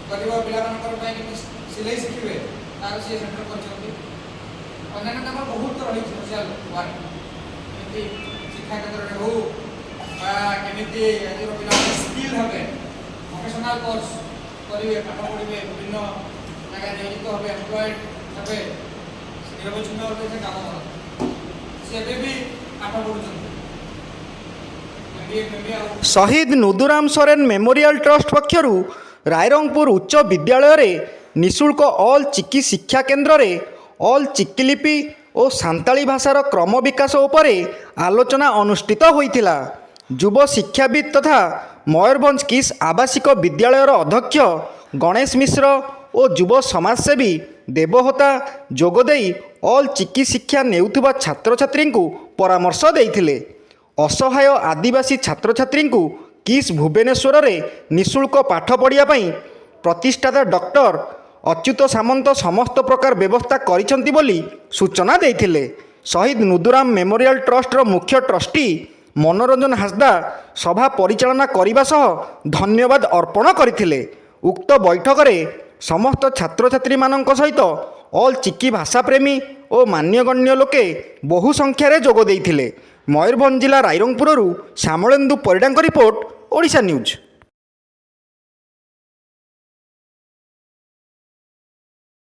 गरीब पिलाମାନଙ୍କର सिलाई शिखे तार सी सेंटर कर बहुत रही सोशल वर्क कमी शिक्षा क्षेत्र में हो कमी आज पिला स्किल हे भोकेशनल कोर्स करेंगे पाठ पढ़े विभिन्न जगह नियोजित हे एम्प्लॉयड हे निरवच्छिन्न रूप से काम सी भी पाठ पढ़ुं। शहीद नुदुराम सोरेन मेमोरियल ट्रस्ट पक्षरु रायरंगपुर उच्च विद्यालय निःशुल्क ऑल चिकी शिक्षा केन्द्र रे ऑल चिकी लिपि और सांताली भाषार क्रम विकास उपरे आलोचना अनुष्ठित होइथिला। युव शिक्षाविद तथा मयूरभंज किस आवासिक विद्यालयर अध्यक्ष गणेश मिश्र और युव समाजसेवी देवहोता जोगदेई ऑल चिकी शिक्षा नेउथुबा छात्र छात्री को परामर्श देइथिले। असहाय आदिवासी छात्र छात्री को किस भुवनेश्वर में निःशुल्क पाठ पढ़िया प्रतिष्ठाता डॉक्टर अच्युत सामंत समस्त प्रकार व्यवस्था करिसेंती बोली सूचना देइथिले। शहीद नुदुराम मेमोरियल ट्रस्टर मुख्य ट्रस्टी मनोरंजन हासदा सभा परिचालना करने सह धन्यवाद अर्पण करथिले। उक्त बैठक में समस्त छात्र छात्री मानक सहित ऑल चिकी भाषा प्रेमी और मान्यगण्य लोके बहु संख्यार जोग देइथिले। मयूरभंज जिला रायरंगपुर श्यामलेन्दु परिडांक रिपोर्ट ओडिशा न्यूज।